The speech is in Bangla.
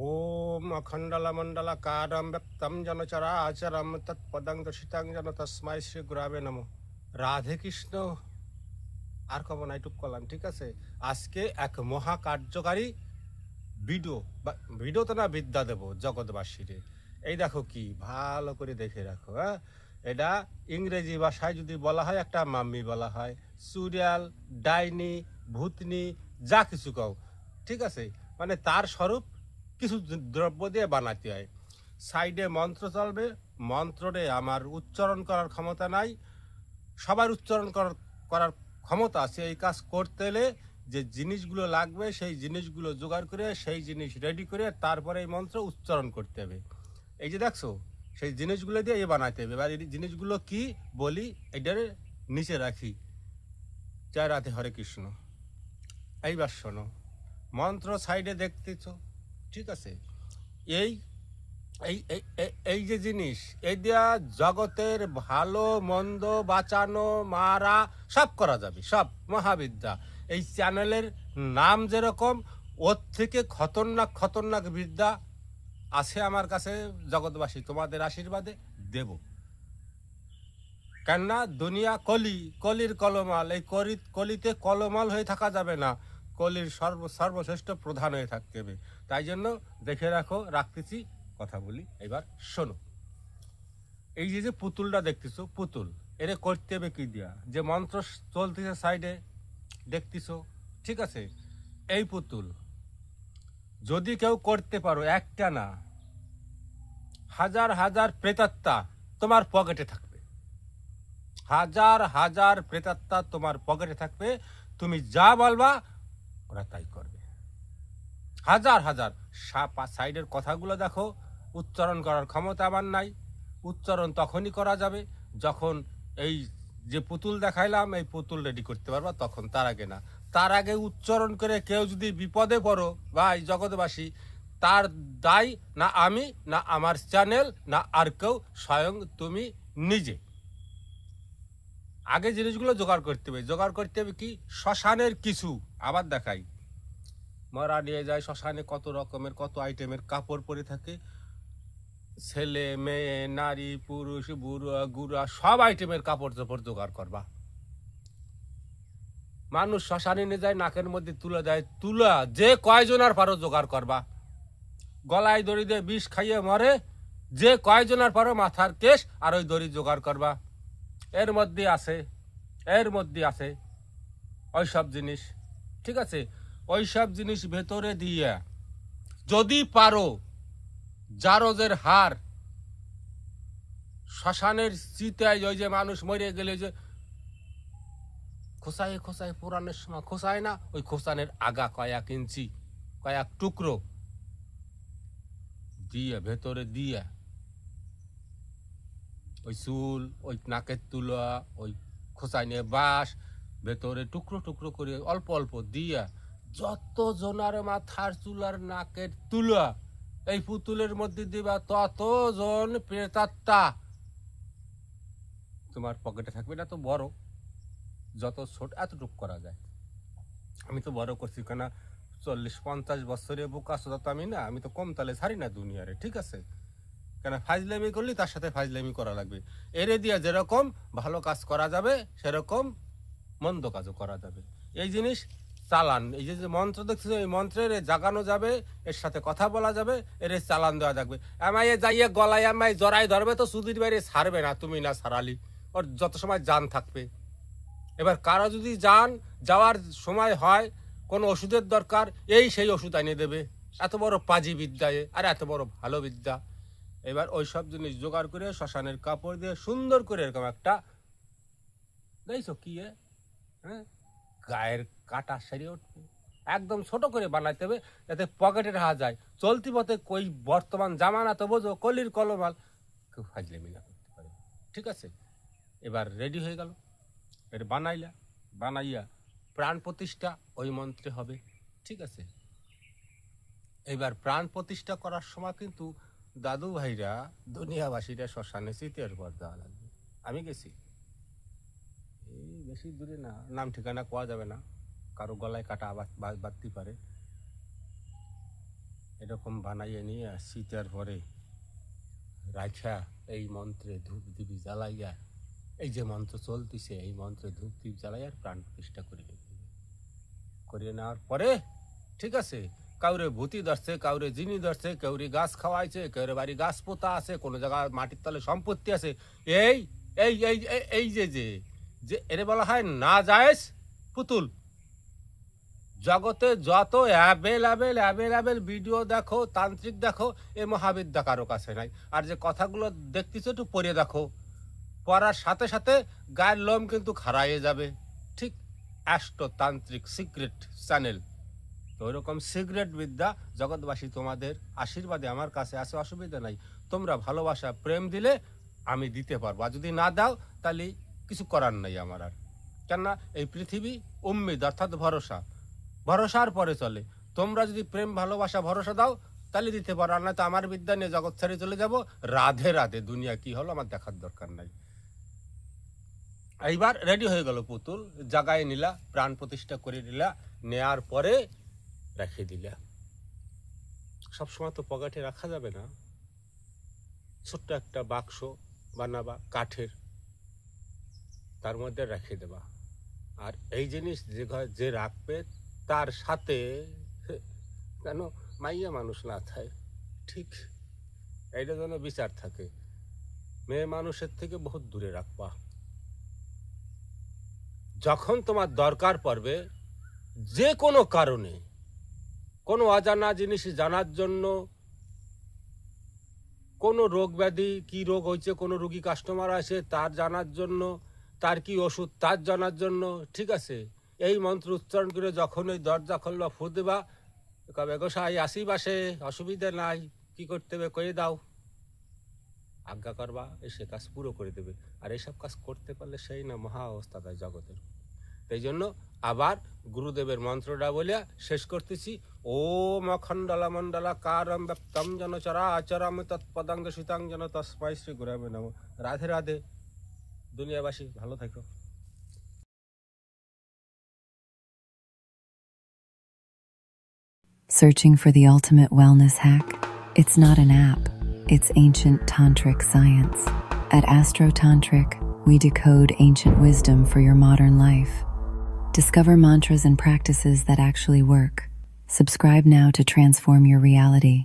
ওম অখণ্ডলমণ্ডলকারं ব্যক্তম যেন চরাচরম তৎপদং দর্শিতাং যেন তস্মাই শ্রী গুরাবে নমঃ। রাধে কৃষ্ণ। আর কব না, এটুক করলাম, ঠিক আছে। আজকে এক মহা কার্যকারী ভিডিও ভিডিও তো না, বিদ্যা দেব জগৎবাসীরে। এই দেখো, কি ভালো করে দেখে রাখো। হ্যাঁ, এটা ইংরেজি ভাষায় যদি বলা হয় একটা মাম্মি বলা হয়, সুরিয়াল, ডাইনি, ভূতনি, যা কিছু কও, ঠিক আছে। মানে তার স্বরূপ কিছু দ্রব্য দিয়ে বানাতে হয়। সাইডে মন্ত্র চলবে, মন্ত্রে আমার উচ্চারণ করার ক্ষমতা নাই, সবার উচ্চারণ করার ক্ষমতা আছে। এই কাজ করতে হলে যে জিনিসগুলো লাগবে সেই জিনিসগুলো জোগাড় করে, সেই জিনিস রেডি করে তারপরে এই মন্ত্র উচ্চারণ করতে হবে। এই যে দেখছো, সেই জিনিসগুলো দিয়ে এ বানাতে হবে। এবার এই জিনিসগুলো কি বলি, এটার নিচে রাখি। জয় রাধে, হরে কৃষ্ণ। এইবার শোনো, মন্ত্র সাইডে দেখতেছ, ঠিক আছে। এই এই এই যে জিনিস, এই দিয়া জগতের ভালো মন্দ বাঁচানো মারা সব করা যাবে, সব মহাবিদ্যা। এই চ্যানেলের নাম যেরকম, ওর থেকে খতরনাক খতরনাক বিদ্যা আছে আমার কাছে। জগৎবাসী তোমাদের আশীর্বাদে দেব। কেননা দুনিয়া কলি, কলির কলমাল। এই কলিতে কলমাল হয়ে থাকা যাবে না, কলির সর্বশ্রেষ্ঠ প্রধান হয়ে থাকতে হবে। তাই জন্য দেখে রাখো, রাখতেছি, কথা বলি। এবার শোনো, এই যে পুতুলটা দেখতেছো, পুতুল এরে করতে হবে কি দিয়া, যে মন্ত্র চলতেছে সাইডে দেখতেছো, ঠিক আছে। এই পুতুল যদি কেউ করতে পারো, একটা না, হাজার হাজার প্রেতাত্মা তোমার পকেটে থাকবে। হাজার হাজার প্রেতাত্মা তোমার পকেটে থাকবে। তুমি যা বলবা ওরা তাই করবে। হাজার হাজার। সাইডের কথাগুলো দেখো, উচ্চারণ করার ক্ষমতা আমার নাই। উচ্চারণ তখনই করা যাবে যখন এই যে পুতুল দেখাইলাম, এই পুতুল রেডি করতে পারবা, তখন। তার আগে না। তার আগে উচ্চারণ করে কেউ যদি বিপদে পড়ো, ভাই জগৎবাসী, তার দায় না আমি, না আমার চ্যানেল, না আর কেউ, স্বয়ং তুমি নিজে। আগে জিনিসগুলো জোগাড় করতে হবে। জোগাড় করতে হবে কি, শ্মশানের কিছু। আবার দেখাই, মরা নিয়ে যায় শ্মশানে, কত রকমের কত আইটেমের কাপড় পরে থাকে, ছেলে মেয়ে নারী পুরুষ বুড়া গুড়া সব আইটেমের কাপড় চোপড় জোগাড় করবা। মানুষ শ্মশানে নিয়ে যায়, নাকের মধ্যে তুলে দেয়, তুলা যে কয়জনার পারো জোগাড় করবা। গলায় দড়ি দিয়ে বিষ খাইয়ে মরে, যে কয়জনার পারো মাথার কেশ আর ওই দড়ি জোগাড় করবা। এর মধ্যে আছে ওইসব জিনিস, ঠিক আছে। ওইসব জিনিস ভেতরে দিয়ে যদি পারো, জারজের হার, শ্মশানের চিতায় ওই যে মানুষ মরে গেলে যে খোসায় খোসায় পুরানোর সময় খোসায় না, ওই খোসানের আগা কয়েক ইঞ্চি, কয়েক টুকরো দিয়ে ভেতরে দিয়ে ওই চুল, ওই নাকের তুলা, ওই খোসায় নিয়ে বাঁশ, ভেতরে টুকরো টুকরো করে অল্প অল্প দিয়া যত জনার মাথার চুলার নাকের তুলা এই পুতুলের মধ্যে দিবা, ততজন প্রেতাত্মা তোমার পকেটে থাকবে। না তো বড়, যত ছোট এতটুকু করা যায়। আমি তো বড় করছি, কেন 40-50 বছরে বোকা সোজা তো আমি না, আমি তো কম তালে ছাড়ি না দুনিয়ারে, ঠিক আছে। কেন ফাইজলামি করলি তার সাথে ফাইজলামি করা লাগবে। এরে দিয়া যেরকম ভালো কাজ করা যাবে, সেরকম মন্দ কাজও করা যাবে। এই জিনিস চালান, এই যে মন্ত্র দেখছো, এই মন্ত্রের জাগানো যাবে, এর সাথে কথা বলা যাবে, এর চালান দেওয়া যাবে। আমায় যাইয়ে গলায় আমায় জড়াই ধরবে তো সুদির বাইরে ছাড়বে না, তুমি না ছাড়ালি, ওর যত সময় জান থাকবে। এবার কারো যদি যাওয়ার সময় হয়, কোনো ওষুধের দরকার, এই সেই ওষুধ এনে দেবে। এত বড় পাজি বিদ্যা, আর এত বড় ভালো বিদ্যা। এবার ওই সব জিনিস জোগাড় করে শ্মশানের কাপড় দিয়ে সুন্দর করে এরকম একটা, দেখছো কি, হ্যাঁ, গায়ের কাটা সেরে উঠবে, একদম ছোট করে বানাইতে হবে যাতে পকেটে রাখা যায়। চলতি পথে কই বর্তমান জামানা তো বোঝো, কলির কলমাল, কেউ ফাজলামি না করতে পারে, ঠিক আছে। এবার রেডি হয়ে গেল, এটা বানাইয়া প্রাণ প্রতিষ্ঠা ওই মন্ত্রে হবে, ঠিক আছে। এবার প্রাণ প্রতিষ্ঠা করার সময় কিন্তু দাদু ভাইরা, দুনিয়াবাসীরা শ্মশানে চিতের পর দেওয়া লাগবে। আমি গেছি, এই বেশি দূরে না, নাম ঠিকানা কোয়া যাবে না, কারো গলায় কাটা বাঁধতে পারে। এরকম বানাইয়ে নিয়ে শীতের পরে রাখা এই মন্ত্রে ধূপ দিবি জ্বালাইয়া, এই যে মন্ত্র চলতেছে এই মন্ত্রে ধূপ দ্বীপ জ্বালাইয়া প্রাণ প্রতিষ্ঠা করিয়ে নেওয়ার পরে, ঠিক আছে, কাউরে ভূতি ধরছে, কাউরে জিনি ধরছে, কাউরে গাছ খাওয়াইছে, কাউরে বাড়ি গাছ পোতা আছে, কোনো জায়গায় মাটির তলে সম্পত্তি আছে, এই এই এই এই যে যে এরে বলা হয় না জায়েজ পুতুল। জগতে যত অ্যাভেলেবেল ভিডিও দেখো, তান্ত্রিক দেখো, এ মহাবিদ্যা কারো কাছে নাই। আর যে কথাগুলো দেখতেছো একটু পড়ে দেখো, পড়ার সাথে সাথে গায়ের লোম কিন্তু খাড়াইয়ে যাবে। ঠিক অ্যাস্ট্রোতান্ত্রিক সিক্রেট চ্যানেল, তো ওইরকম সিক্রেট বিদ্যা জগৎবাসী তোমাদের আশীর্বাদে আমার কাছে আছে, অসুবিধা নাই। তোমরা ভালোবাসা প্রেম দিলে আমি দিতে পারবো, আর যদি না দাও তাহলে কিছু করার নাই আমার। আর কেননা এই পৃথিবী উম্মিদ অর্থাৎ ভরসার পরে চলে। তোমরা যদি প্রেম ভালোবাসা ভরসা দাও তাহলে দিতে পারো, আর না তো আমার বিদ্যা নিয়ে জগৎ ছেড়ে চলে যাব। রাধে রাধে, দুনিয়া কি হলো আমার দেখার দরকার নাই। এইবার রেডি হয়ে গেল পুতুল, জাগায় নিলা, প্রাণ প্রতিষ্ঠা করে নিলা, নেয়ার পরে রেখে দিলা। সবসময় তো পকেটে রাখা যাবে না, ছোট্ট একটা বাক্স বানাবা কাঠের, তার মধ্যে রেখে দেবা। আর এই জিনিস যে রাখবে তার সাথে কেন মাইয়া মানুষ না থাকে, ঠিক এইটা যেন বিচার থাকে। মেয়ে মানুষের থেকে বহুত দূরে রাখবা। যখন তোমার দরকার পড়বে যে কোনো কারণে, কোনো অজানা জিনিস জানার জন্য, কোনো রোগ ব্যাধি কি রোগ হয়েছে, কোনো রোগী কাস্টমার আসে তার জানার জন্য, তার কি ওষুধ তার জানার জন্য, ঠিক আছে, এই মন্ত্র উচ্চারণ করে যখন ওই দরজা খুলবা ফু দেবা, কবে গোসাই আসি বাসে, অসুবিধা নাই, কি করতে হবে কয়ে দাও, আজ্ঞা করবা, সে কাজ পুরো করে দেবে। আর এইসব কাজ করতে পারলে সেই না মহা অবস্থা দেয় জগতের। এই জন্য আবার গুরুদেবের মন্ত্রটা বলিয়া শেষ করতেছি। ওম অখণ্ডলা মণ্ডলা কারম ব্যক্তম জন চরাচরম তৎপদাঙ্গ শীতাঙ্গ তস্মাই শ্রী গুরবে নমঃ। রাধে রাধে, দুনিয়াবাসী ভালো থাকো। Searching for the ultimate wellness hack? It's not an app, it's ancient tantric science. At Astro Tantric, we decode ancient wisdom for your modern life. Discover mantras and practices that actually work. Subscribe now to transform your reality.